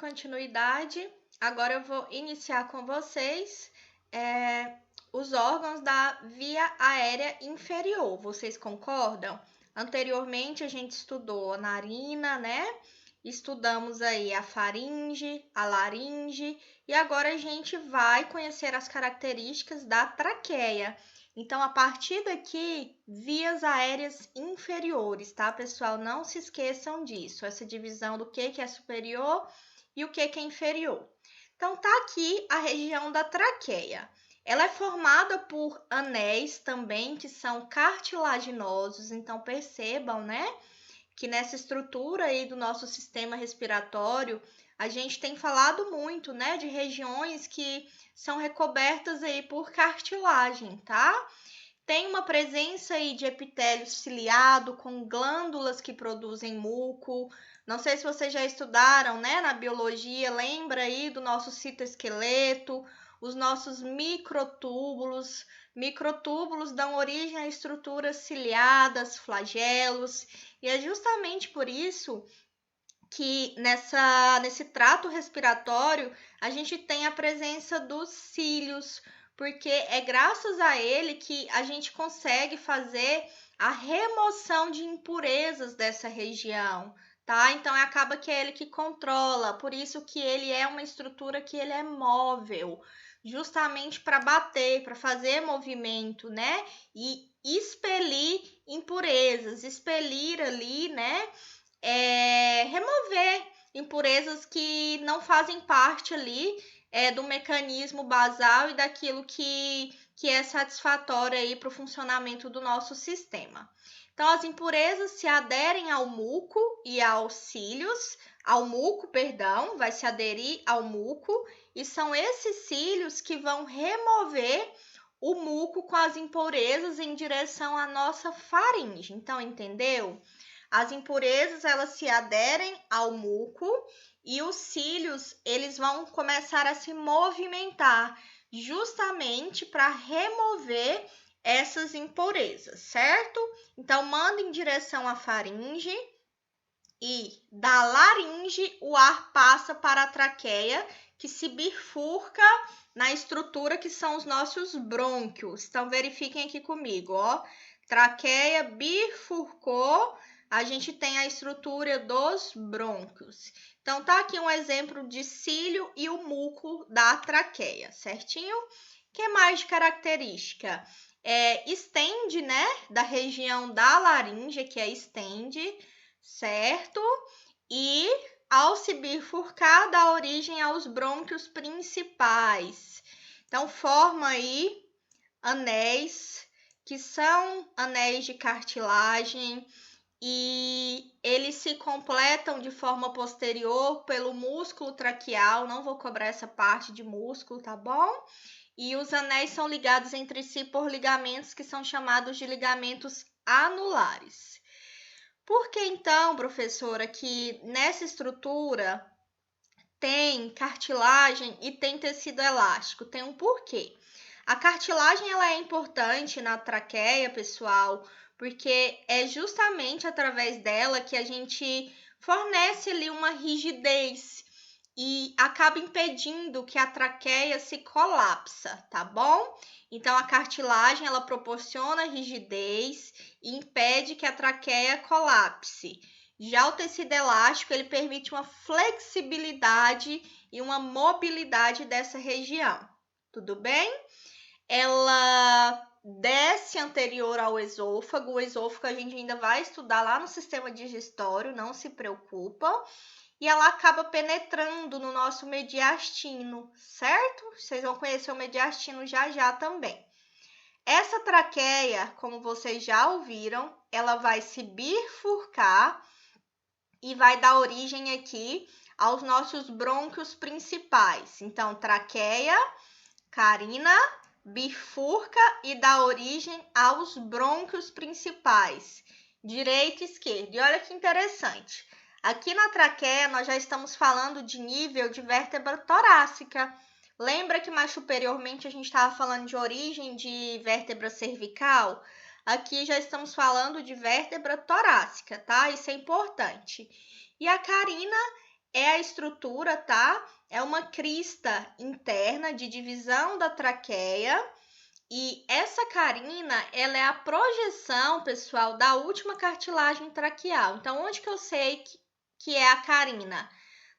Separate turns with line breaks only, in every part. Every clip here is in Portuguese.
continuidade, agora eu vou iniciar com vocês os órgãos da via aérea inferior. Vocês concordam? Anteriormente a gente estudou a narina, né? Estudamos aí a faringe, a laringe e agora a gente vai conhecer as características da traqueia. Então, a partir daqui, vias aéreas inferiores, tá, pessoal? Não se esqueçam disso, essa divisão do que é superior e o que é inferior. Então, tá aqui a região da traqueia. Ela é formada por anéis também, que são cartilaginosos, então percebam, né, que nessa estrutura aí do nosso sistema respiratório, a gente tem falado muito, né, de regiões que são recobertas aí por cartilagem, tá? Tem uma presença aí de epitélio ciliado com glândulas que produzem muco. Não sei se vocês já estudaram, né, na biologia, lembra aí do nosso citoesqueleto, os nossos microtúbulos. Microtúbulos dão origem a estruturas ciliadas, flagelos, e é justamente por isso que nesse trato respiratório a gente tem a presença dos cílios, porque é graças a ele que a gente consegue fazer a remoção de impurezas dessa região, tá? Então acaba que é ele que controla, por isso que ele é uma estrutura que ele é móvel, justamente para bater, para fazer movimento, né? E expelir impurezas, expelir ali, né? Remover impurezas que não fazem parte ali do mecanismo basal e daquilo que é satisfatório para o funcionamento do nosso sistema. Então, as impurezas se aderem ao muco e aos cílios, vai se aderir ao muco, e são esses cílios que vão remover o muco com as impurezas em direção à nossa faringe. Então, entendeu? As impurezas, elas se aderem ao muco e os cílios, eles vão começar a se movimentar justamente para remover essas impurezas, certo? Então, manda em direção à faringe e da laringe o ar passa para a traqueia, que se bifurca na estrutura que são os nossos brônquios. Então, verifiquem aqui comigo, ó. Traqueia bifurcou, a gente tem a estrutura dos brônquios. Então, tá aqui um exemplo de cílio e o muco da traqueia, certinho? O que mais de característica? Estende, né, da região da laringe, que é estende, certo? E ao se bifurcar, dá origem aos brônquios principais. Então, forma aí anéis, que são anéis de cartilagem, e eles se completam de forma posterior pelo músculo traqueal. Não vou cobrar essa parte de músculo, tá bom? E os anéis são ligados entre si por ligamentos que são chamados de ligamentos anulares. Por que então, professora, que nessa estrutura tem cartilagem e tem tecido elástico? Tem um porquê. A cartilagem ela é importante na traqueia, pessoal, porque é justamente através dela que a gente fornece ali uma rigidez e acaba impedindo que a traqueia se colapsa, tá bom? Então, a cartilagem, ela proporciona rigidez e impede que a traqueia colapse. Já o tecido elástico, ele permite uma flexibilidade e uma mobilidade dessa região. Tudo bem? Ela desce anterior ao esôfago. O esôfago a gente ainda vai estudar lá no sistema digestório, não se preocupa. E ela acaba penetrando no nosso mediastino, certo? Vocês vão conhecer o mediastino já já também. Essa traqueia, como vocês já ouviram, ela vai se bifurcar e vai dar origem aqui aos nossos brônquios principais. Então, traqueia, carina, bifurca e dá origem aos brônquios principais, direita e esquerda. E olha que interessante. Aqui na traqueia, nós já estamos falando de nível de vértebra torácica. Lembra que mais superiormente a gente estava falando de origem de vértebra cervical? Aqui já estamos falando de vértebra torácica, tá? Isso é importante. E a carina é a estrutura, tá? É uma crista interna de divisão da traqueia. E essa carina, ela é a projeção, pessoal, da última cartilagem traqueal. Então, onde que eu sei que é a carina?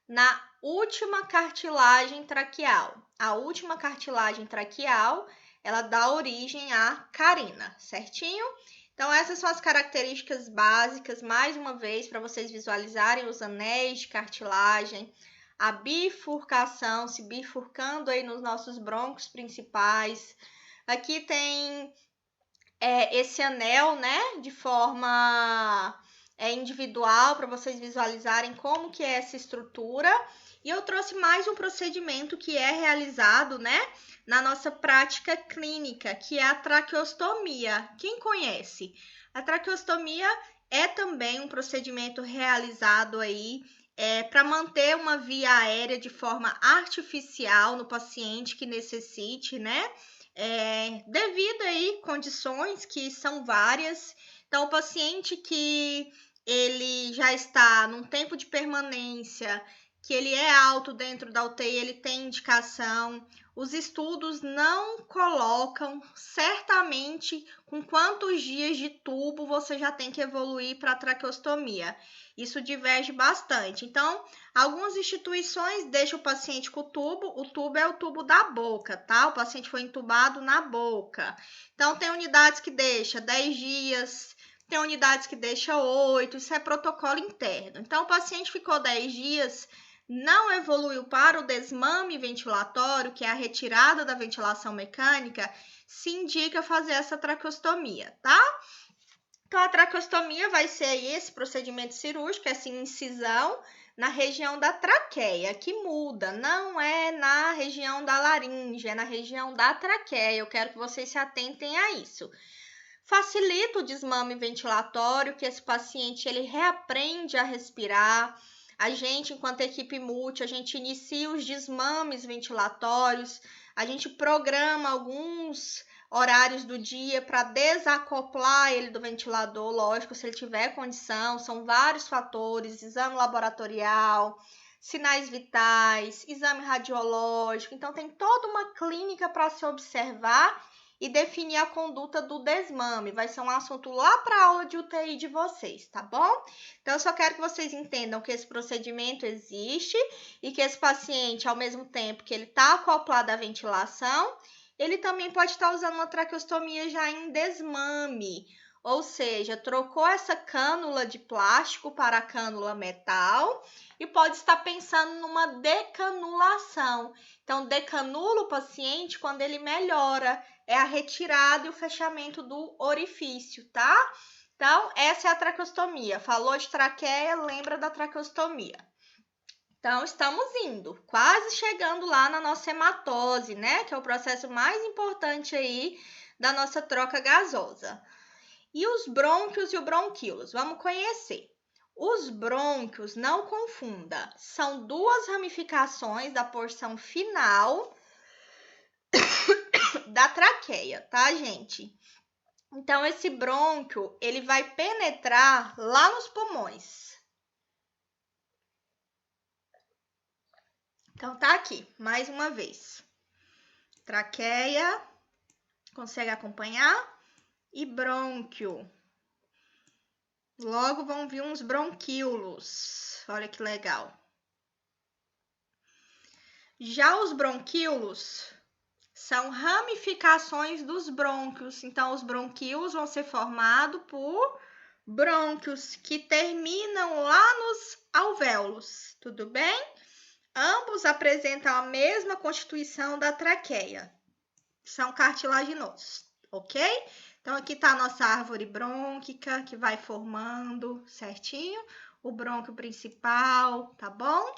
Na última cartilagem traqueal. A última cartilagem traqueal, ela dá origem à carina, certinho? Então, essas são as características básicas, mais uma vez, para vocês visualizarem os anéis de cartilagem, a bifurcação, se bifurcando aí nos nossos brônquios principais. Aqui tem esse anel, né, de forma individual, para vocês visualizarem como que é essa estrutura. E eu trouxe mais um procedimento que é realizado, né, na nossa prática clínica, que é a traqueostomia. Quem conhece? A traqueostomia é também um procedimento realizado aí para manter uma via aérea de forma artificial no paciente que necessite, né? Devido aí condições que são várias. Então, o paciente que ele já está num tempo de permanência, que ele é alto dentro da UTI, ele tem indicação. Os estudos não colocam certamente com quantos dias de tubo você já tem que evoluir para a traqueostomia. Isso diverge bastante. Então, algumas instituições deixam o paciente com o tubo é o tubo da boca, tá? O paciente foi entubado na boca. Então, tem unidades que deixa 10 dias, tem unidades que deixa 8, isso é protocolo interno. Então, o paciente ficou 10 dias, não evoluiu para o desmame ventilatório, que é a retirada da ventilação mecânica, se indica fazer essa traqueostomia, tá? Então, a traqueostomia vai ser aí esse procedimento cirúrgico, essa incisão na região da traqueia, que muda, não é na região da laringe, é na região da traqueia. Eu quero que vocês se atentem a isso. Facilita o desmame ventilatório, que esse paciente ele reaprende a respirar. A gente, enquanto equipe multi, a gente inicia os desmames ventilatórios, a gente programa alguns horários do dia para desacoplar ele do ventilador, lógico, se ele tiver condição, são vários fatores, exame laboratorial, sinais vitais, exame radiológico, então tem toda uma clínica para se observar e definir a conduta do desmame. Vai ser um assunto lá para a aula de UTI de vocês, tá bom? Então, eu só quero que vocês entendam que esse procedimento existe e que esse paciente, ao mesmo tempo que ele está acoplado à ventilação, ele também pode estar usando uma traqueostomia já em desmame, ou seja, trocou essa cânula de plástico para a cânula metal e pode estar pensando numa decanulação. Então, decanula o paciente quando ele melhora, é a retirada e o fechamento do orifício, tá? Então, essa é a traqueostomia. Falou de traqueia, lembra da traqueostomia. Então, estamos indo, quase chegando lá na nossa hematose, né? Que é o processo mais importante aí da nossa troca gasosa. E os brônquios e o bronquíolos? Vamos conhecer. Os brônquios, não confunda, são duas ramificações da porção final da traqueia, tá, gente? Então, esse brônquio, ele vai penetrar lá nos pulmões. Então, tá aqui, mais uma vez. Traqueia, consegue acompanhar? E brônquio. Logo vão vir uns bronquíolos. Olha que legal. Já os bronquíolos são ramificações dos brônquios. Então, os bronquíolos vão ser formados por brônquios que terminam lá nos alvéolos. Tudo bem? Ambos apresentam a mesma constituição da traqueia. São cartilaginosos, ok? Então, aqui está a nossa árvore brônquica, que vai formando certinho. O brônquio principal, tá bom?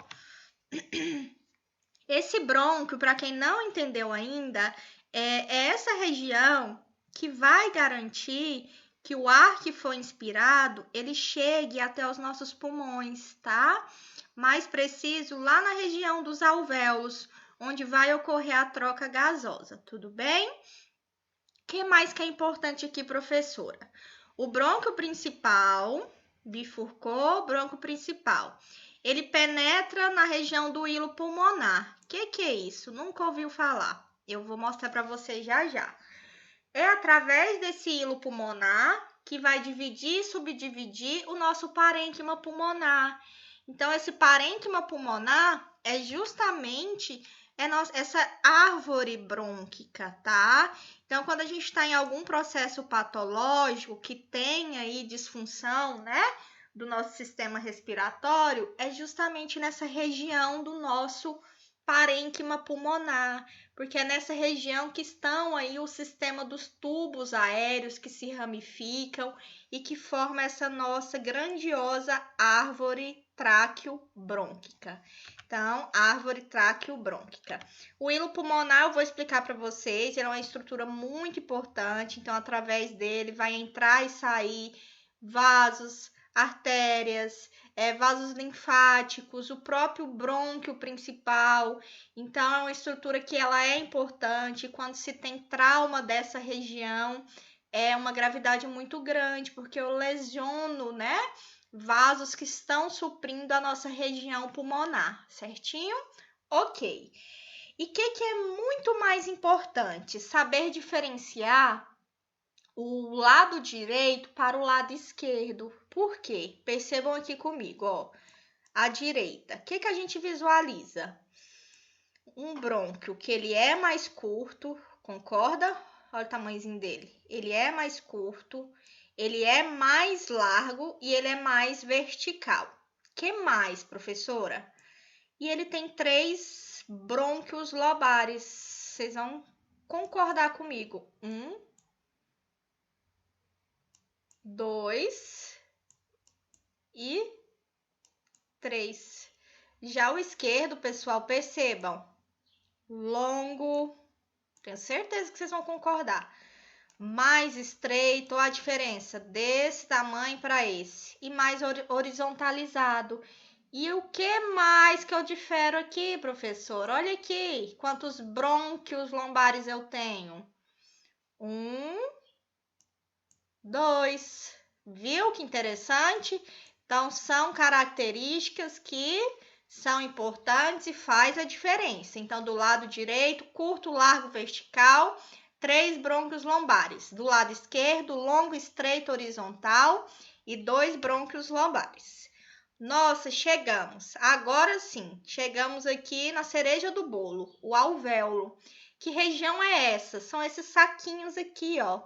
Esse brônquio, para quem não entendeu ainda, é essa região que vai garantir que o ar que for inspirado, ele chegue até os nossos pulmões, tá? Mais preciso, lá na região dos alvéolos, onde vai ocorrer a troca gasosa, tudo bem? O que mais que é importante aqui, professora? O brônquio principal, bifurcou, brônquio principal. Ele penetra na região do hilo pulmonar. O que é isso? Nunca ouviu falar. Eu vou mostrar para vocês já já. É através desse hilo pulmonar que vai dividir e subdividir o nosso parênquima pulmonar. Então, esse parênquima pulmonar é justamente essa árvore brônquica, tá? Então, quando a gente está em algum processo patológico que tem aí disfunção, né, do nosso sistema respiratório, é justamente nessa região do nosso parênquima pulmonar, porque é nessa região que estão aí o sistema dos tubos aéreos que se ramificam e que forma essa nossa grandiosa árvore tráqueo-brônquica. Então, árvore tráqueo-brônquica. O hilo pulmonar, eu vou explicar para vocês, ele é uma estrutura muito importante, então, através dele vai entrar e sair vasos, artérias, vasos linfáticos, o próprio brônquio principal. Então, é uma estrutura que ela é importante. Quando se tem trauma dessa região, é uma gravidade muito grande, porque eu lesiono, né, vasos que estão suprindo a nossa região pulmonar, certinho? Ok. E o que é muito mais importante? Saber diferenciar o lado direito para o lado esquerdo. Por quê? Percebam aqui comigo, ó. A direita. O que a gente visualiza? Um brônquio que ele é mais curto, concorda? Olha o tamanhozinho dele. Ele é mais curto, ele é mais largo e ele é mais vertical. Que mais, professora? E ele tem 3 brônquios lobares. Vocês vão concordar comigo. 1, 2 e 3. Já o esquerdo, pessoal, percebam. Longo, tenho certeza que vocês vão concordar. Mais estreito, olha a diferença desse tamanho para esse. E mais horizontalizado. E o que mais que eu difero aqui, professor? Olha aqui, quantos brônquios lombares eu tenho. 1, 2. Viu que interessante? Então, são características que são importantes e faz a diferença. Então, do lado direito, curto, largo, vertical, 3 brônquios lombares. Do lado esquerdo, longo, estreito, horizontal e 2 brônquios lombares. Nossa, chegamos. Agora sim, chegamos aqui na cereja do bolo, o alvéolo. Que região é essa? São esses saquinhos aqui, ó.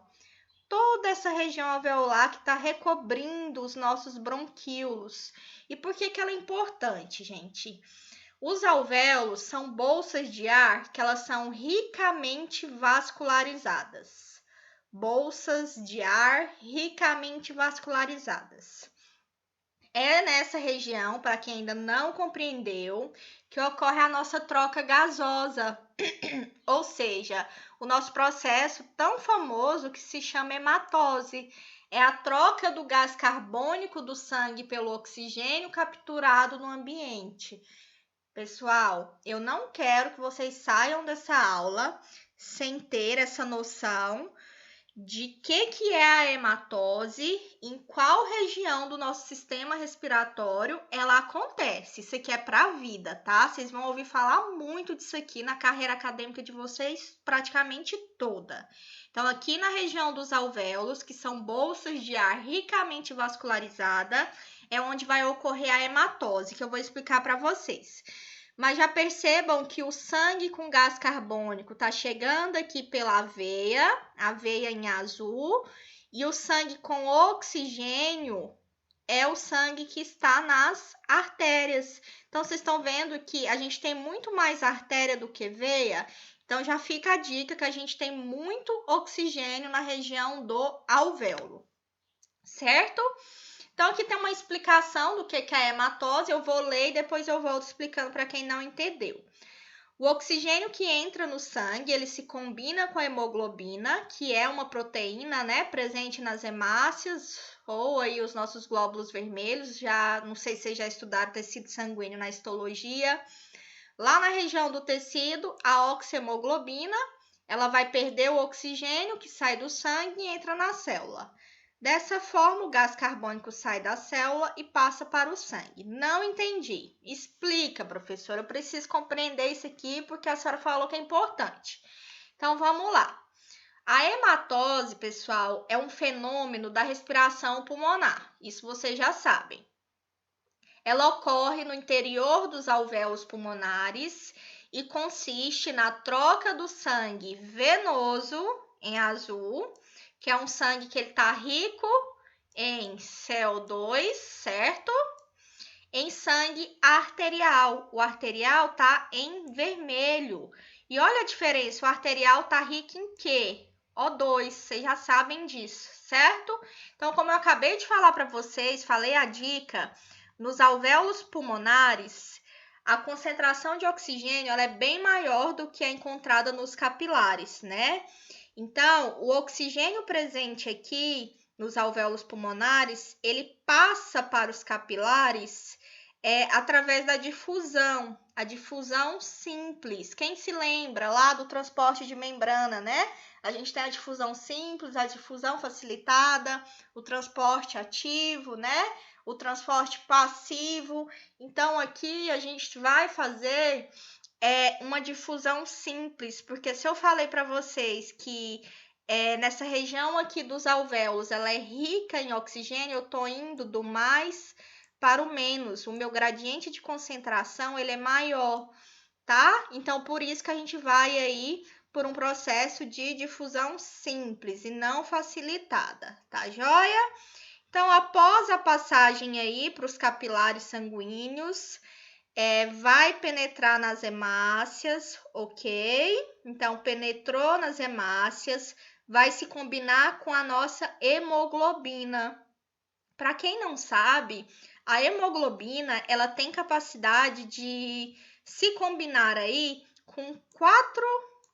Toda essa região alveolar que está recobrindo os nossos bronquíolos. E por que ela é importante, gente? Os alvéolos são bolsas de ar que elas são ricamente vascularizadas. Bolsas de ar ricamente vascularizadas. É nessa região, para quem ainda não compreendeu, que ocorre a nossa troca gasosa, ou seja, o nosso processo tão famoso que se chama hematose. É a troca do gás carbônico do sangue pelo oxigênio capturado no ambiente. Pessoal, eu não quero que vocês saiam dessa aula sem ter essa noção de que é a hematose, em qual região do nosso sistema respiratório ela acontece. Isso aqui é para a vida, tá? Vocês vão ouvir falar muito disso aqui na carreira acadêmica de vocês, praticamente toda. Então, aqui na região dos alvéolos, que são bolsas de ar ricamente vascularizada, é onde vai ocorrer a hematose, que eu vou explicar para vocês. Mas já percebam que o sangue com gás carbônico está chegando aqui pela a veia em azul, e o sangue com oxigênio é o sangue que está nas artérias. Então, vocês estão vendo que a gente tem muito mais artéria do que veia. Então, já fica a dica que a gente tem muito oxigênio na região do alvéolo, certo? Então, aqui tem uma explicação do que é a hematose. Eu vou ler e depois eu volto explicando para quem não entendeu. O oxigênio que entra no sangue, ele se combina com a hemoglobina, que é uma proteína, né, presente nas hemácias ou aí os nossos glóbulos vermelhos. Já não sei se vocês já estudaram tecido sanguíneo na histologia. Lá na região do tecido, a oxihemoglobina, ela vai perder o oxigênio que sai do sangue e entra na célula. Dessa forma, o gás carbônico sai da célula e passa para o sangue. Não entendi. Explica, professora. Eu preciso compreender isso aqui porque a senhora falou que é importante. Então, vamos lá. A hematose, pessoal, é um fenômeno da respiração pulmonar. Isso vocês já sabem. Ela ocorre no interior dos alvéolos pulmonares e consiste na troca do sangue venoso, em azul, que é um sangue que ele está rico em CO2, certo? Em sangue arterial. O arterial está em vermelho. E olha a diferença, o arterial está rico em quê? O2, vocês já sabem disso, certo? Então, como eu acabei de falar para vocês, falei a dica, nos alvéolos pulmonares, a concentração de oxigênio ela é bem maior do que a encontrada nos capilares, né? Então, o oxigênio presente aqui nos alvéolos pulmonares, ele passa para os capilares através da difusão, a difusão simples. Quem se lembra lá do transporte de membrana, né? A gente tem a difusão simples, a difusão facilitada, o transporte ativo, né? O transporte passivo. Então, aqui a gente vai fazer uma difusão simples, porque se eu falei para vocês que nessa região aqui dos alvéolos ela é rica em oxigênio, eu estou indo do mais para o menos. O meu gradiente de concentração ele é maior, tá? Então, por isso que a gente vai aí por um processo de difusão simples e não facilitada, tá joia? Então, após a passagem aí para os capilares sanguíneos, vai penetrar nas hemácias, ok? Então, penetrou nas hemácias, vai se combinar com a nossa hemoglobina. Para quem não sabe, a hemoglobina ela tem capacidade de se combinar aí com 4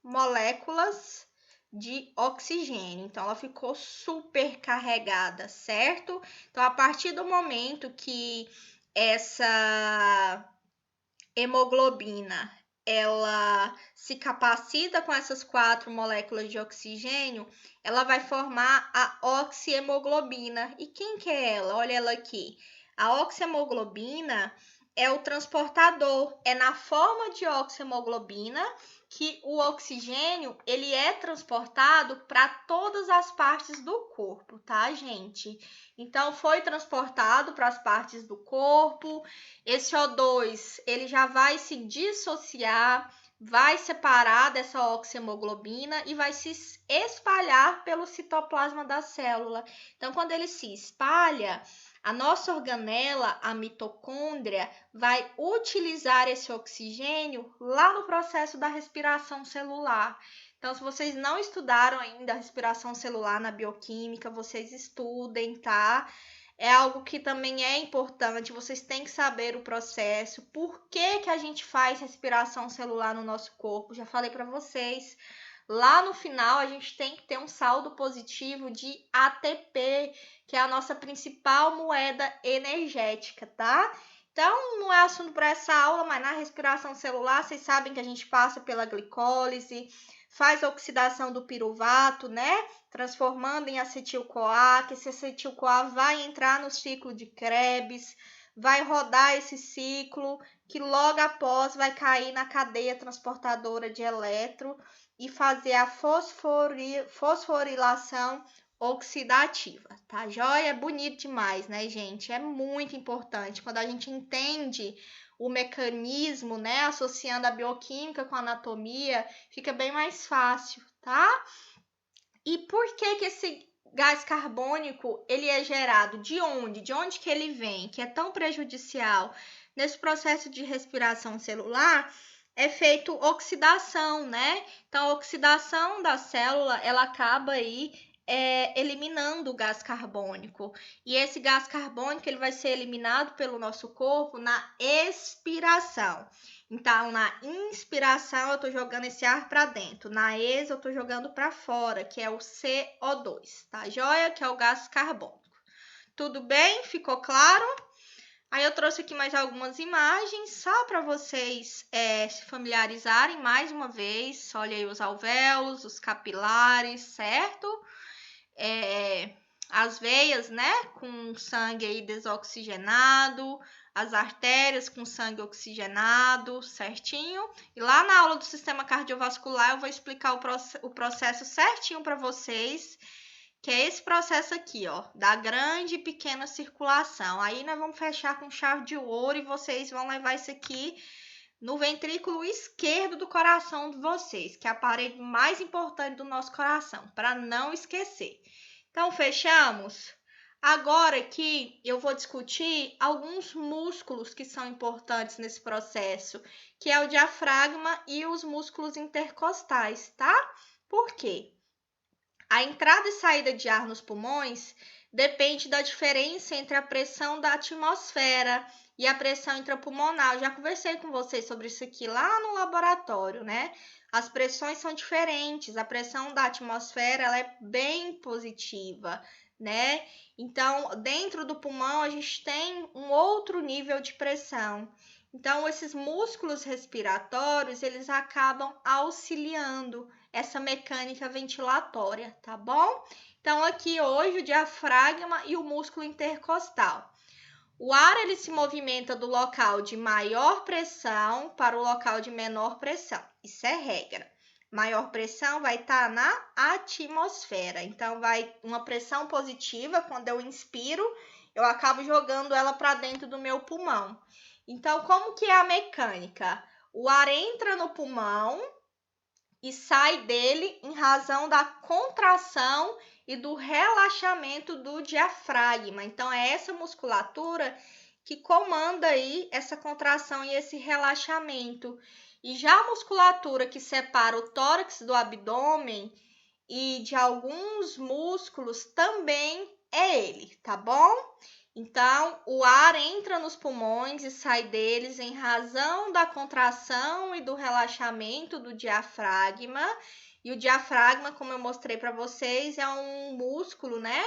moléculas de oxigênio. Então, ela ficou super carregada, certo? Então, a partir do momento que essa hemoglobina ela se capacita com essas 4 moléculas de oxigênio, ela vai formar a oxihemoglobina. E quem que é ela? Olha ela aqui. A oxihemoglobina é o transportador, é na forma de oxihemoglobina que o oxigênio ele é transportado para todas as partes do corpo, tá, gente? Então, foi transportado para as partes do corpo. Esse O2, ele já vai se dissociar, vai separar dessa oxihemoglobina e vai se espalhar pelo citoplasma da célula. Então, quando ele se espalha, a nossa organela, a mitocôndria, vai utilizar esse oxigênio lá no processo da respiração celular. Então, se vocês não estudaram ainda a respiração celular na bioquímica, vocês estudem, tá? É algo que também é importante, vocês têm que saber o processo, por que que a gente faz respiração celular no nosso corpo. Já falei para vocês. Lá no final, a gente tem que ter um saldo positivo de ATP, que é a nossa principal moeda energética, tá? Então, não é assunto para essa aula, mas na respiração celular, vocês sabem que a gente passa pela glicólise, faz a oxidação do piruvato, né? Transformando em acetil-CoA, que esse acetil-CoA vai entrar no ciclo de Krebs, vai rodar esse ciclo, que logo após vai cair na cadeia transportadora de elétron e fazer a fosforilação oxidativa, tá joia? É bonito demais, né, gente? É muito importante. Quando a gente entende o mecanismo, né, associando a bioquímica com a anatomia, fica bem mais fácil, tá? E por que que esse gás carbônico, ele é gerado? De onde? De onde que ele vem? Que é tão prejudicial? Nesse processo de respiração celular, é feito oxidação, né? Então, a oxidação da célula, ela acaba aí eliminando o gás carbônico. E esse gás carbônico, ele vai ser eliminado pelo nosso corpo na expiração. Então, na inspiração, eu estou jogando esse ar para dentro. Na exa, eu estou jogando para fora, que é o CO2, tá joia? Que é o gás carbônico. Tudo bem? Ficou claro? Aí eu trouxe aqui mais algumas imagens, só para vocês se familiarizarem mais uma vez. Olha aí os alvéolos, os capilares, certo? as veias, né, com sangue aí desoxigenado, as artérias com sangue oxigenado, certinho. E lá na aula do sistema cardiovascular eu vou explicar o processo certinho para vocês, que é esse processo aqui, ó, da grande e pequena circulação. Aí nós vamos fechar com chave de ouro e vocês vão levar isso aqui no ventrículo esquerdo do coração de vocês, que é a parede mais importante do nosso coração, para não esquecer. Então, fechamos? Agora aqui eu vou discutir alguns músculos que são importantes nesse processo, que é o diafragma e os músculos intercostais, tá? Por quê? A entrada e saída de ar nos pulmões depende da diferença entre a pressão da atmosfera e a pressão intrapulmonar. Eu já conversei com vocês sobre isso aqui lá no laboratório, né? As pressões são diferentes. A pressão da atmosfera ela é bem positiva, né? Então, dentro do pulmão, a gente tem um outro nível de pressão. Então, esses músculos respiratórios, eles acabam auxiliando essa mecânica ventilatória, tá bom? Então, aqui hoje o diafragma e o músculo intercostal. O ar ele se movimenta do local de maior pressão para o local de menor pressão. Isso é regra. Maior pressão vai estar na atmosfera. Então, vai uma pressão positiva, quando eu inspiro, eu acabo jogando ela para dentro do meu pulmão. Então, como que é a mecânica? O ar entra no pulmão e sai dele em razão da contração e do relaxamento do diafragma. Então, é essa musculatura que comanda aí essa contração e esse relaxamento. E já a musculatura que separa o tórax do abdômen e de alguns músculos também é ele, tá bom? Então, o ar entra nos pulmões e sai deles em razão da contração e do relaxamento do diafragma. E o diafragma, como eu mostrei para vocês, é um músculo, né?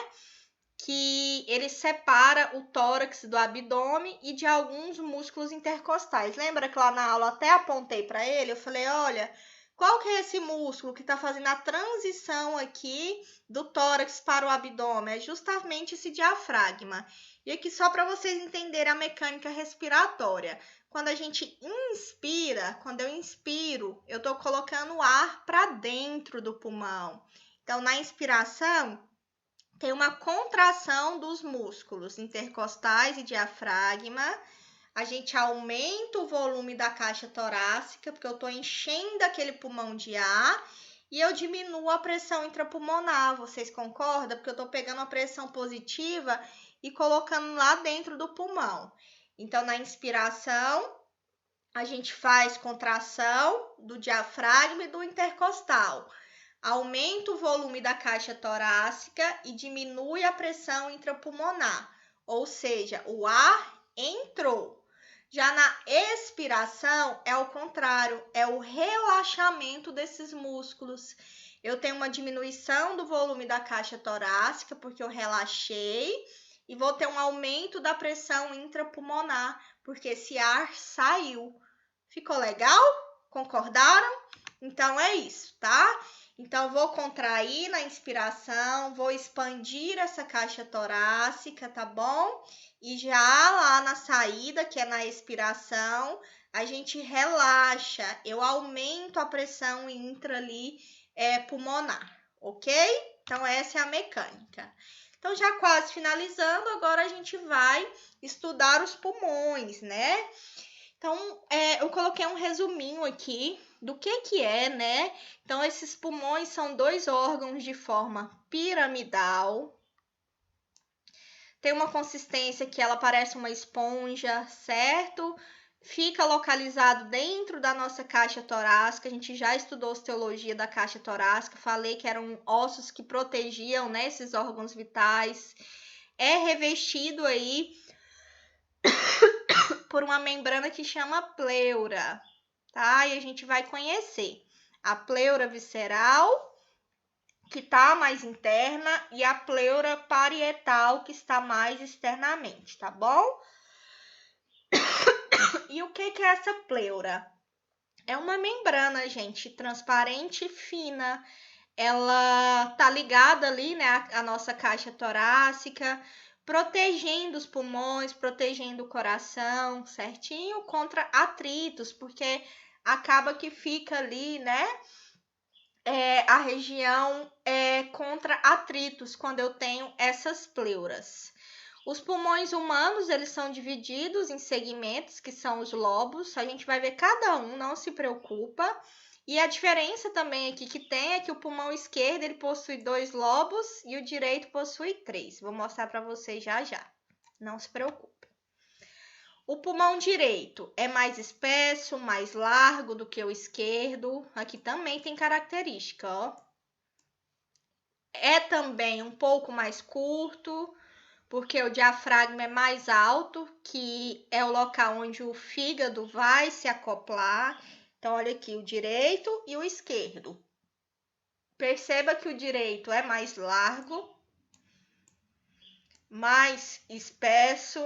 Que ele separa o tórax do abdômen e de alguns músculos intercostais. Lembra que lá na aula até apontei para ele? Eu falei, olha, qual que é esse músculo que está fazendo a transição aqui do tórax para o abdômen? É justamente esse diafragma. E aqui só para vocês entenderem a mecânica respiratória. Quando a gente inspira, quando eu inspiro, eu estou colocando o ar para dentro do pulmão. Então, na inspiração, tem uma contração dos músculos intercostais e diafragma. A gente aumenta o volume da caixa torácica, porque eu estou enchendo aquele pulmão de ar, e eu diminuo a pressão intrapulmonar. Vocês concordam? Porque eu estou pegando a pressão positiva e colocando lá dentro do pulmão. Então, na inspiração, a gente faz contração do diafragma e do intercostal. Aumenta o volume da caixa torácica e diminui a pressão intrapulmonar. Ou seja, o ar entrou. Já na expiração, é o contrário, é o relaxamento desses músculos. Eu tenho uma diminuição do volume da caixa torácica, porque eu relaxei, e vou ter um aumento da pressão intrapulmonar, porque esse ar saiu. Ficou legal? Concordaram? Então, é isso, tá? Então, vou contrair na inspiração, vou expandir essa caixa torácica, tá bom? E já lá na saída, que é na expiração, a gente relaxa. Eu aumento a pressão intra ali pulmonar, ok? Então, essa é a mecânica. Então, já quase finalizando, agora a gente vai estudar os pulmões, né? Então, eu coloquei um resuminho aqui do que é, né? Então, esses pulmões são dois órgãos de forma piramidal. Tem uma consistência que ela parece uma esponja, certo? Fica localizado dentro da nossa caixa torácica. A gente já estudou osteologia da caixa torácica. Falei que eram ossos que protegiam, né, esses órgãos vitais. É revestido aí por uma membrana que chama pleura, tá? E a gente vai conhecer a pleura visceral, que está mais interna, e a pleura parietal, que está mais externamente, tá bom? E o que é essa pleura? É uma membrana, gente, transparente e fina. ela tá ligada ali, né, à nossa caixa torácica, protegendo os pulmões, protegendo o coração, certinho, contra atritos, porque acaba que fica ali, né, a região contra atritos quando eu tenho essas pleuras. Os pulmões humanos, eles são divididos em segmentos, que são os lobos. A gente vai ver cada um, não se preocupa. E a diferença também aqui que tem é que o pulmão esquerdo, ele possui 2 lobos e o direito possui 3. Vou mostrar para vocês já já. Não se preocupe. O pulmão direito é mais espesso, mais largo do que o esquerdo. Aqui também tem característica, ó. É também um pouco mais curto, porque o diafragma é mais alto, que é o local onde o fígado vai se acoplar. Então, olha aqui, o direito e o esquerdo. Perceba que o direito é mais largo, mais espesso,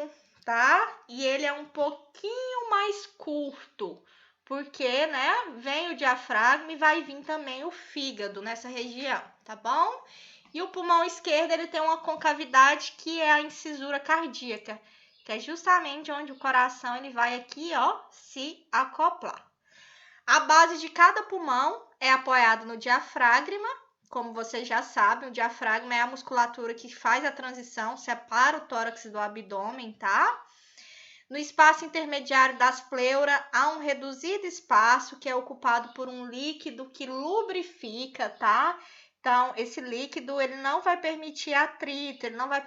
tá? E ele é um pouquinho mais curto, porque, né, vem o diafragma e vai vir também o fígado nessa região, tá bom? E o pulmão esquerdo, ele tem uma concavidade que é a incisura cardíaca, que é justamente onde o coração ele vai aqui, ó, se acoplar. A base de cada pulmão é apoiada no diafragma. Como vocês já sabem, o diafragma é a musculatura que faz a transição, separa o tórax do abdômen, tá? No espaço intermediário das pleuras, há um reduzido espaço que é ocupado por um líquido que lubrifica, tá? Então, esse líquido, ele não vai permitir atrito, ele não vai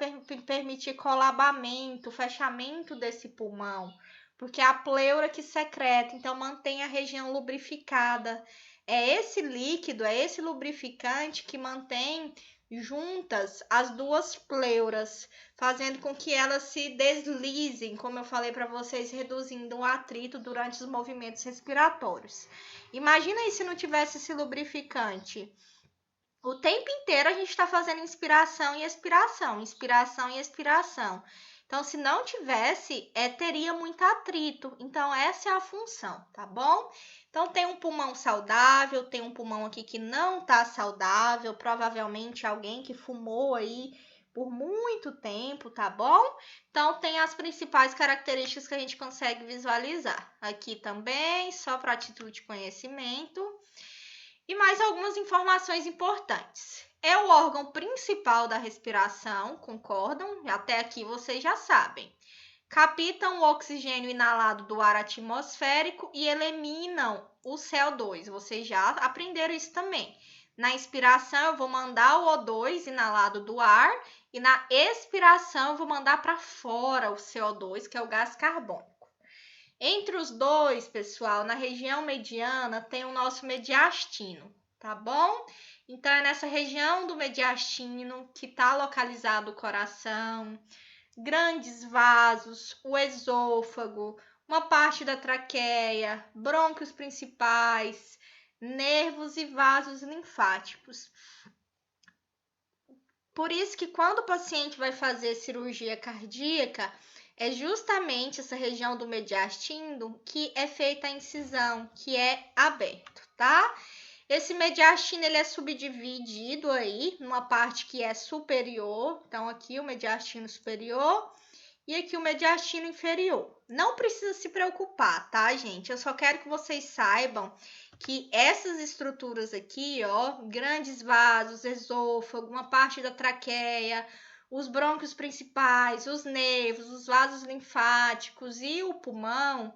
permitir colabamento, fechamento desse pulmão, porque é a pleura que secreta, então mantém a região lubrificada. É esse líquido, é esse lubrificante que mantém juntas as duas pleuras, fazendo com que elas se deslizem, como eu falei para vocês, reduzindo o atrito durante os movimentos respiratórios. Imagina aí se não tivesse esse lubrificante. O tempo inteiro a gente está fazendo inspiração e expiração, inspiração e expiração. Então, se não tivesse, teria muito atrito. Então, essa é a função, tá bom? Então, tem um pulmão saudável, tem um pulmão aqui que não está saudável, provavelmente alguém que fumou aí por muito tempo, tá bom? Então, tem as principais características que a gente consegue visualizar. Aqui também, só para título de conhecimento. E mais algumas informações importantes. É o órgão principal da respiração, concordam? Até aqui vocês já sabem. Captam o oxigênio inalado do ar atmosférico e eliminam o CO2. Vocês já aprenderam isso também. Na inspiração, eu vou mandar o O2 inalado do ar e na expiração, eu vou mandar para fora o CO2, que é o gás carbônico. Entre os dois, pessoal, na região mediana tem o nosso mediastino, tá bom? Então, é nessa região do mediastino que está localizado o coração, grandes vasos, o esôfago, uma parte da traqueia, brônquios principais, nervos e vasos linfáticos. Por isso que quando o paciente vai fazer cirurgia cardíaca, é justamente essa região do mediastino que é feita a incisão, que é aberto, tá? Esse mediastino ele é subdividido aí numa parte que é superior, então aqui o mediastino superior e aqui o mediastino inferior. Não precisa se preocupar, tá, gente? Eu só quero que vocês saibam que essas estruturas aqui, ó, grandes vasos, esôfago, uma parte da traqueia, os brônquios principais, os nervos, os vasos linfáticos e o pulmão,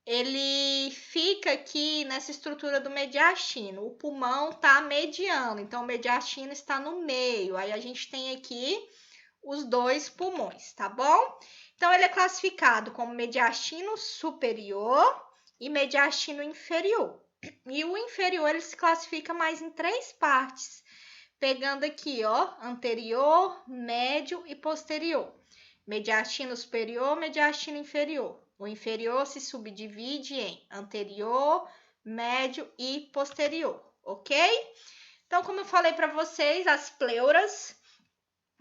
ele fica aqui nessa estrutura do mediastino. O pulmão tá mediano, então o mediastino está no meio. Aí a gente tem aqui os dois pulmões, tá bom? Então, ele é classificado como mediastino superior e mediastino inferior. E o inferior, ele se classifica mais em 3 partes, pegando aqui, ó, anterior, médio e posterior. Mediastino superior, mediastino inferior. O inferior se subdivide em anterior, médio e posterior, ok? Então, como eu falei para vocês, as pleuras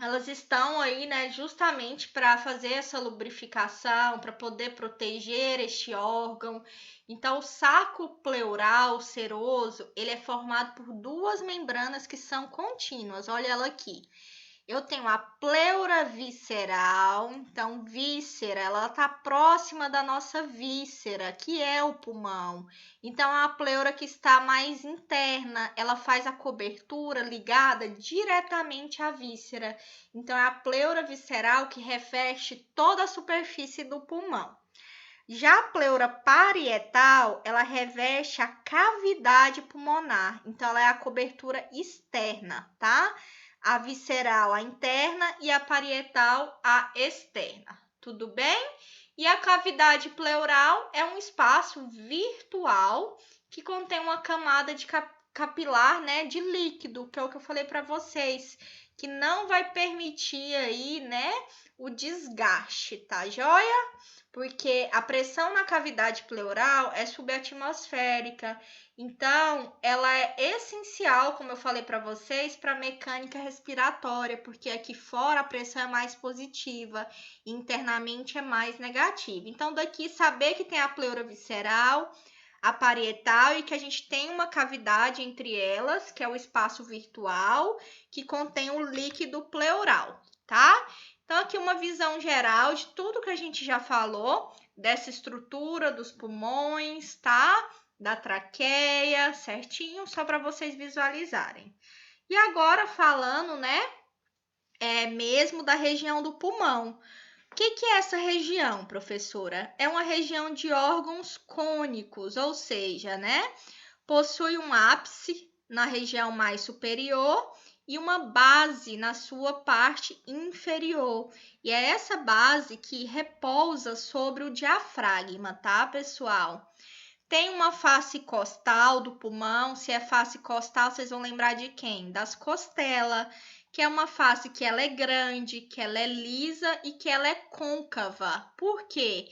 elas estão aí, né, justamente para fazer essa lubrificação, para poder proteger este órgão. Então, o saco pleural seroso, ele é formado por duas membranas que são contínuas. Olha ela aqui. Eu tenho a pleura visceral, então víscera, ela está próxima da nossa víscera, que é o pulmão. Então, a pleura que está mais interna, ela faz a cobertura ligada diretamente à víscera. Então, é a pleura visceral que reveste toda a superfície do pulmão. Já a pleura parietal, ela reveste a cavidade pulmonar, então ela é a cobertura externa, tá? A visceral, a interna, e a parietal, a externa. Tudo bem? E a cavidade pleural é um espaço virtual que contém uma camada de capilar, né, de líquido, que é o que eu falei para vocês, que não vai permitir aí, né, o desgaste, tá joia? Porque a pressão na cavidade pleural é subatmosférica, então ela é essencial, como eu falei para vocês, para a mecânica respiratória, porque aqui fora a pressão é mais positiva, internamente é mais negativa. Então, daqui saber que tem a pleura visceral, a parietal e que a gente tem uma cavidade entre elas, que é o espaço virtual, que contém o líquido pleural, tá? Então, aqui uma visão geral de tudo que a gente já falou, dessa estrutura dos pulmões, tá? Da traqueia, certinho, só para vocês visualizarem. E agora falando, né, mesmo da região do pulmão. O que é essa região, professora? É uma região de órgãos cônicos, ou seja, né, possui um ápice na região mais superior e uma base na sua parte inferior. E é essa base que repousa sobre o diafragma, tá, pessoal? Tem uma face costal do pulmão. Se é face costal, vocês vão lembrar de quem? Das costelas, que é uma face que ela é grande, que ela é lisa e que ela é côncava. Por quê?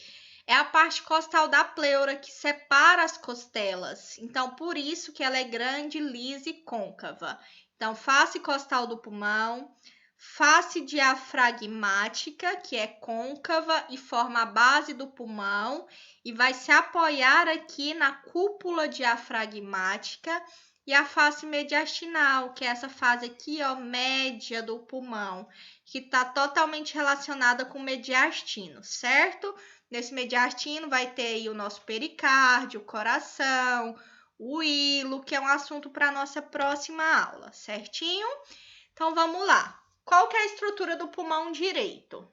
É a parte costal da pleura que separa as costelas. Então, por isso que ela é grande, lisa e côncava. Então, face costal do pulmão, face diafragmática, que é côncava e forma a base do pulmão e vai se apoiar aqui na cúpula diafragmática, e a face mediastinal, que é essa fase aqui, ó, média do pulmão, que está totalmente relacionada com o mediastino, certo? Nesse mediastino vai ter aí o nosso pericárdio, o coração, o hilo, que é um assunto para a nossa próxima aula, certinho? Então vamos lá. Qual que é a estrutura do pulmão direito?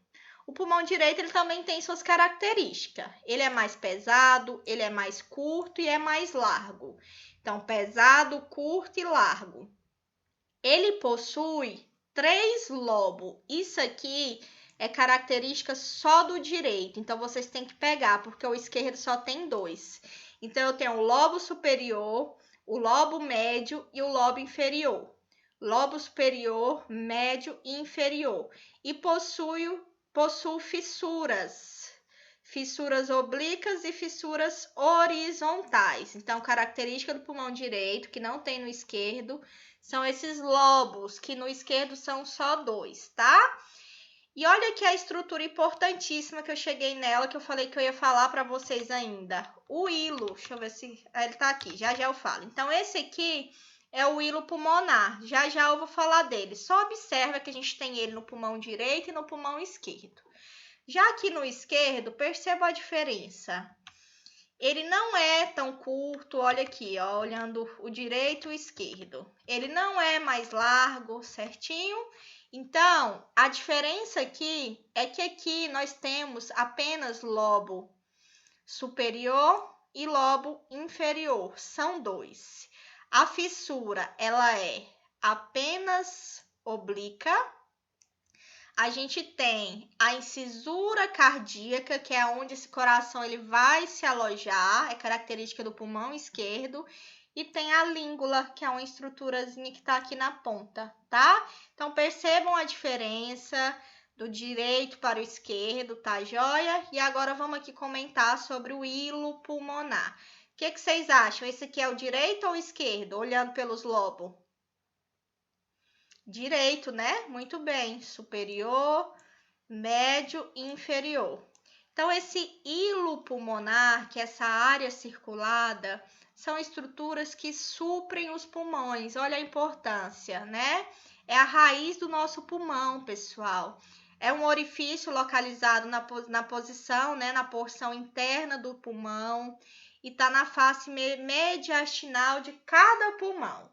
O pulmão direito ele também tem suas características. Ele é mais pesado, ele é mais curto e é mais largo. Então, pesado, curto e largo. Ele possui 3 lobos. Isso aqui é característica só do direito. Então, vocês têm que pegar, porque o esquerdo só tem 2. Então, eu tenho o lobo superior, o lobo médio e o lobo inferior. Lobo superior, médio e inferior. E possui fissuras oblíquas e fissuras horizontais. Então, característica do pulmão direito, que não tem no esquerdo, são esses lobos, que no esquerdo são só 2, tá? E olha aqui a estrutura importantíssima que eu cheguei nela, que eu falei que eu ia falar para vocês ainda. O hilo, deixa eu ver se ele tá aqui, já eu falo. Então, esse aqui é o hilo pulmonar, já eu vou falar dele. Só observa que a gente tem ele no pulmão direito e no pulmão esquerdo. Já aqui no esquerdo, perceba a diferença. Ele não é tão curto, olha aqui, ó, olhando o direito e o esquerdo. Ele não é mais largo, certinho? Então, a diferença aqui é que aqui nós temos apenas lobo superior e lobo inferior, são 2. A fissura, ela é apenas oblíqua. A gente tem a incisura cardíaca, que é onde esse coração ele vai se alojar, é característica do pulmão esquerdo, e tem a língula, que é uma estruturazinha que está aqui na ponta, tá? Então, percebam a diferença do direito para o esquerdo, tá joia? E agora vamos aqui comentar sobre o hilo pulmonar. O que vocês acham? Esse aqui é o direito ou o esquerdo, olhando pelos lobos? Direito, né? Muito bem. Superior, médio e inferior. Então, esse hilo pulmonar, que é essa área circulada, são estruturas que suprem os pulmões. Olha a importância, né? É a raiz do nosso pulmão, pessoal. É um orifício localizado na posição, né, na porção interna do pulmão e está na face mediastinal de cada pulmão. O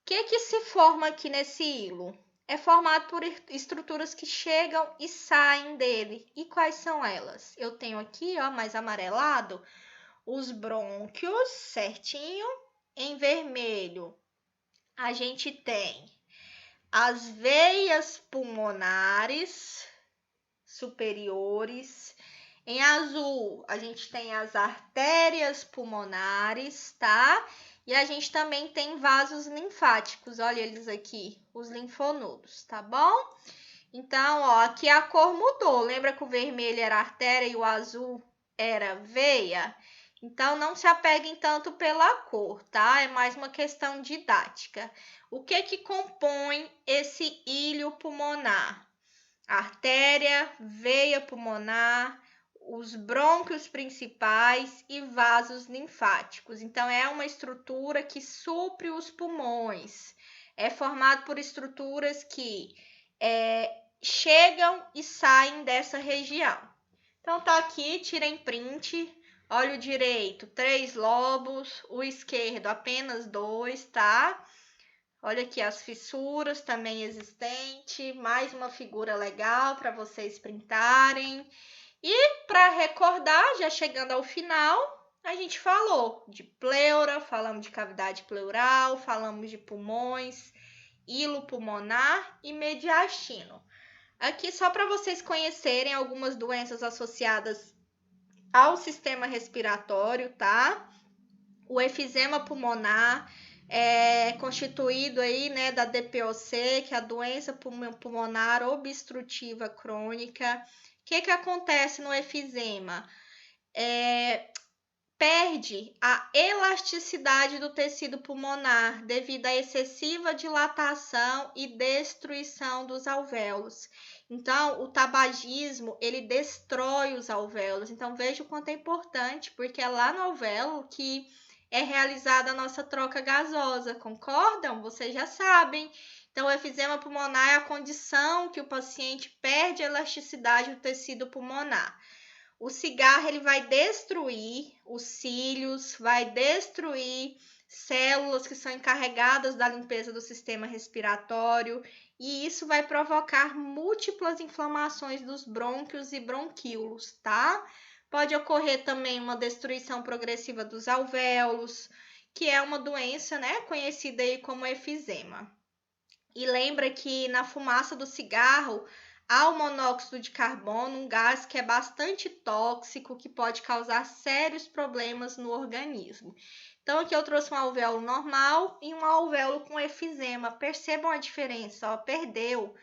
que se forma aqui nesse hilo? É formado por estruturas que chegam e saem dele. E quais são elas? Eu tenho aqui, ó, mais amarelado, os brônquios, certinho. Em vermelho, a gente tem as veias pulmonares superiores. Em azul, a gente tem as artérias pulmonares, tá? E a gente também tem vasos linfáticos, olha eles aqui, os linfonodos, tá bom? Então, ó, aqui a cor mudou. Lembra que o vermelho era artéria e o azul era veia? Então, não se apeguem tanto pela cor, tá? É mais uma questão didática. O que compõe esse ilho pulmonar? Artéria, veia pulmonar, os brônquios principais e vasos linfáticos. Então, é uma estrutura que supre os pulmões. É formado por estruturas que chegam e saem dessa região. Então, tá aqui, tirem print. Olha o direito, 3 lobos, o esquerdo apenas 2, tá? Olha aqui as fissuras também existentes, mais uma figura legal para vocês printarem. E para recordar, já chegando ao final, a gente falou de pleura, falamos de cavidade pleural, falamos de pulmões, hilo pulmonar e mediastino. Aqui só para vocês conhecerem algumas doenças associadas ao sistema respiratório, tá? O efizema pulmonar é constituído aí, né, da DPOC, que é a doença pulmonar obstrutiva crônica. O que acontece no efizema? Perde a elasticidade do tecido pulmonar devido à excessiva dilatação e destruição dos alvéolos. Então, o tabagismo, ele destrói os alvéolos. Então, veja o quanto é importante, porque é lá no alvéolo que é realizada a nossa troca gasosa, concordam? Vocês já sabem. Então, o efizema pulmonar é a condição que o paciente perde a elasticidade do tecido pulmonar. O cigarro ele vai destruir os cílios, vai destruir células que são encarregadas da limpeza do sistema respiratório, e isso vai provocar múltiplas inflamações dos brônquios e bronquíolos, tá? Pode ocorrer também uma destruição progressiva dos alvéolos, que é uma doença, né, conhecida aí como efizema. E lembra que na fumaça do cigarro há o monóxido de carbono, um gás que é bastante tóxico, que pode causar sérios problemas no organismo. Então, aqui eu trouxe um alvéolo normal e um alvéolo com efizema. Percebam a diferença, ó, perdeu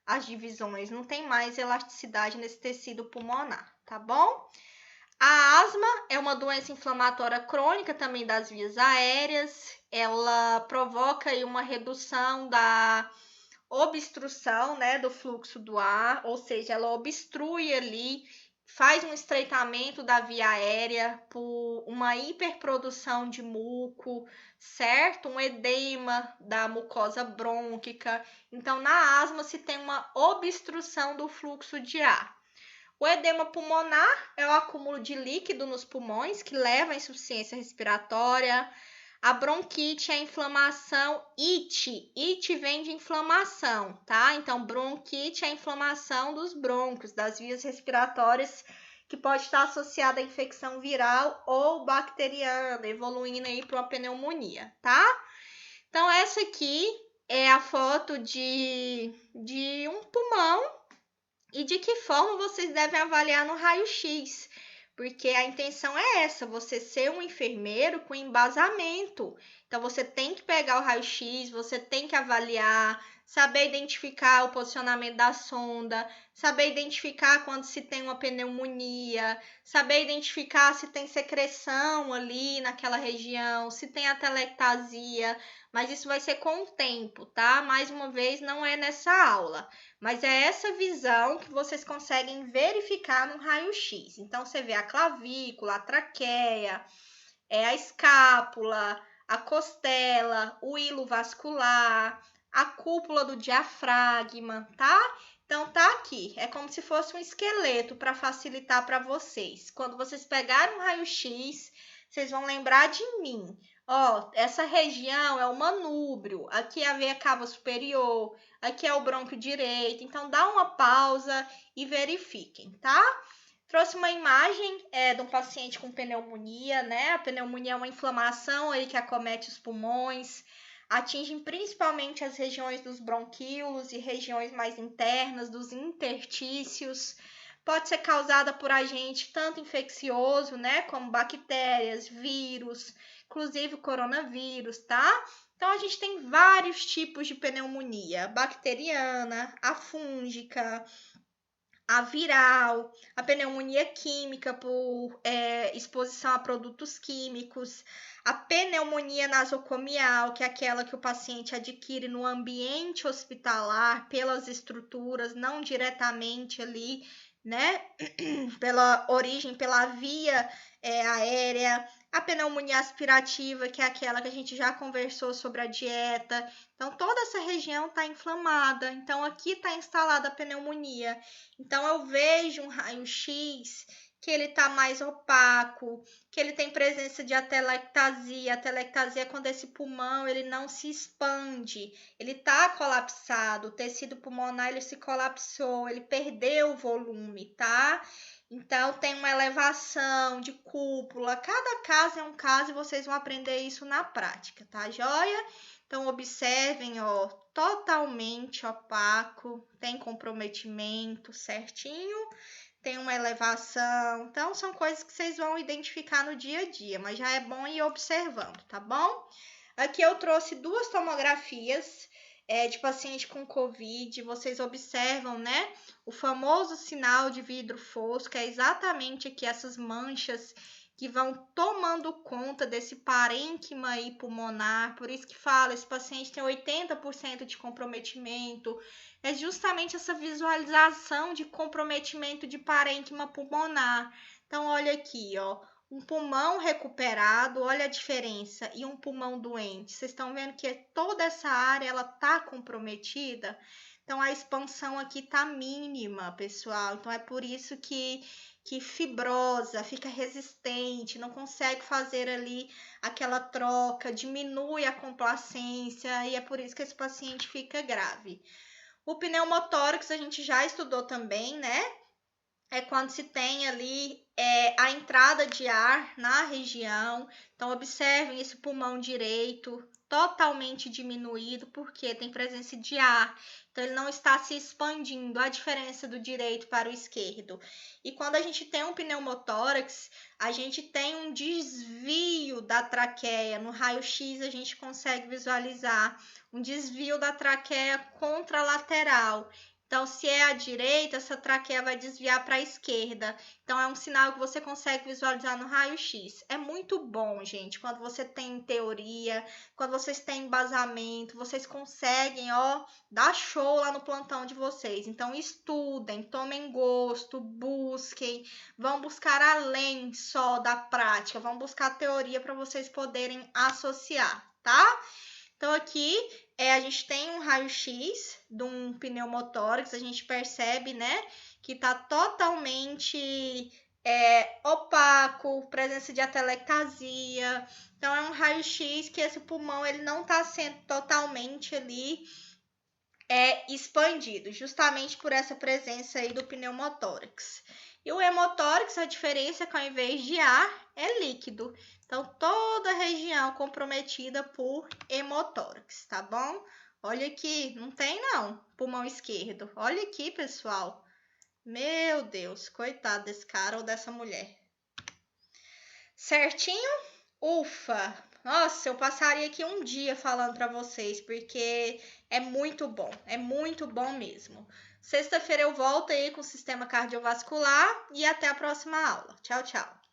as divisões, não tem mais elasticidade nesse tecido pulmonar, tá bom? A asma é uma doença inflamatória crônica também das vias aéreas. Ela provoca aí uma redução da obstrução, né, do fluxo do ar, ou seja, ela obstrui ali, faz um estreitamento da via aérea por uma hiperprodução de muco, certo? Um edema da mucosa brônquica. Então, na asma se tem uma obstrução do fluxo de ar. O edema pulmonar é o acúmulo de líquido nos pulmões que leva à insuficiência respiratória. A bronquite é a inflamação it. It vem de inflamação, tá? Então, bronquite é a inflamação dos brônquios, das vias respiratórias, que pode estar associada à infecção viral ou bacteriana, evoluindo aí para uma pneumonia, tá? Então, essa aqui é a foto de um pulmão e de que forma vocês devem avaliar no raio-x. Porque a intenção é essa, você ser um enfermeiro com embasamento. Então, você tem que pegar o raio-x, você tem que avaliar, saber identificar o posicionamento da sonda, saber identificar quando se tem uma pneumonia, saber identificar se tem secreção ali naquela região, se tem atelectasia, mas isso vai ser com o tempo, tá? Mais uma vez, não é nessa aula, mas é essa visão que vocês conseguem verificar no raio-x. Então, você vê a clavícula, a traqueia, a escápula, a costela, o hilo vascular, a cúpula do diafragma, tá? Então tá aqui, é como se fosse um esqueleto para facilitar para vocês. Quando vocês pegarem um raio-x, vocês vão lembrar de mim. Ó, essa região é o manúbrio, aqui é a veia cava superior, aqui é o brônquio direito. Então dá uma pausa e verifiquem, tá? Trouxe uma imagem de um paciente com pneumonia, né? A pneumonia é uma inflamação aí que acomete os pulmões, atinge principalmente as regiões dos bronquíolos e regiões mais internas, dos interstícios. Pode ser causada por agente tanto infeccioso, né? Como bactérias, vírus, inclusive o coronavírus, tá? Então, a gente tem vários tipos de pneumonia: bacteriana, a fúngica, a viral, a pneumonia química por exposição a produtos químicos, a pneumonia nasocomial, que é aquela que o paciente adquire no ambiente hospitalar, pelas estruturas, não diretamente ali, né? Pela origem, pela via aérea, a pneumonia aspirativa, que é aquela que a gente já conversou sobre a dieta. Então, toda essa região está inflamada. Então, aqui está instalada a pneumonia. Então, eu vejo um raio-x que ele está mais opaco, que ele tem presença de atelectasia. Atelectasia é quando esse pulmão ele não se expande, ele está colapsado, o tecido pulmonar ele se colapsou, ele perdeu o volume, tá? Então, tem uma elevação de cúpula. Cada caso é um caso e vocês vão aprender isso na prática, tá joia? Então, observem, ó, totalmente opaco, tem comprometimento certinho, tem uma elevação. Então, são coisas que vocês vão identificar no dia a dia, mas já é bom ir observando, tá bom? Aqui eu trouxe duas tomografias de paciente com Covid. Vocês observam, né? O famoso sinal de vidro fosco, é exatamente aqui essas manchas que vão tomando conta desse parênquima aí pulmonar. Por isso que fala, esse paciente tem 80% de comprometimento. É justamente essa visualização de comprometimento de parênquima pulmonar. Então, olha aqui, ó. Um pulmão recuperado, olha a diferença, e um pulmão doente. Vocês estão vendo que toda essa área ela tá comprometida? Então a expansão aqui tá mínima, pessoal. Então é por isso que fibrosa, fica resistente, não consegue fazer ali aquela troca, diminui a complacência e é por isso que esse paciente fica grave. O pneumotórax a gente já estudou também, né? É quando se tem ali a entrada de ar na região. Então, observem esse pulmão direito totalmente diminuído, porque tem presença de ar. Então, ele não está se expandindo, a diferença do direito para o esquerdo. E quando a gente tem um pneumotórax, a gente tem um desvio da traqueia. No raio-x, a gente consegue visualizar um desvio da traqueia contralateral. Então, se é à direita, essa traqueia vai desviar para a esquerda. Então, é um sinal que você consegue visualizar no raio-x. É muito bom, gente, quando você tem teoria, quando vocês têm embasamento, vocês conseguem, ó, dar show lá no plantão de vocês. Então, estudem, tomem gosto, busquem, vão buscar além só da prática, vão buscar teoria para vocês poderem associar, tá? Então, aqui a gente tem um raio-x de um pneumotórax, a gente percebe, né, que está totalmente opaco, presença de atelectasia. Então, é um raio-x que esse pulmão ele não está sendo totalmente ali expandido, justamente por essa presença aí do pneumotórax. E o hemotórax, a diferença é que ao invés de ar, é líquido. Então, toda a região comprometida por hemotórax, tá bom? Olha aqui, não tem não, pulmão esquerdo. Olha aqui, pessoal. Meu Deus, coitado desse cara ou dessa mulher. Certinho? Ufa! Nossa, eu passaria aqui um dia falando para vocês, porque é muito bom mesmo. Sexta-feira eu volto aí com o sistema cardiovascular e até a próxima aula. Tchau, tchau.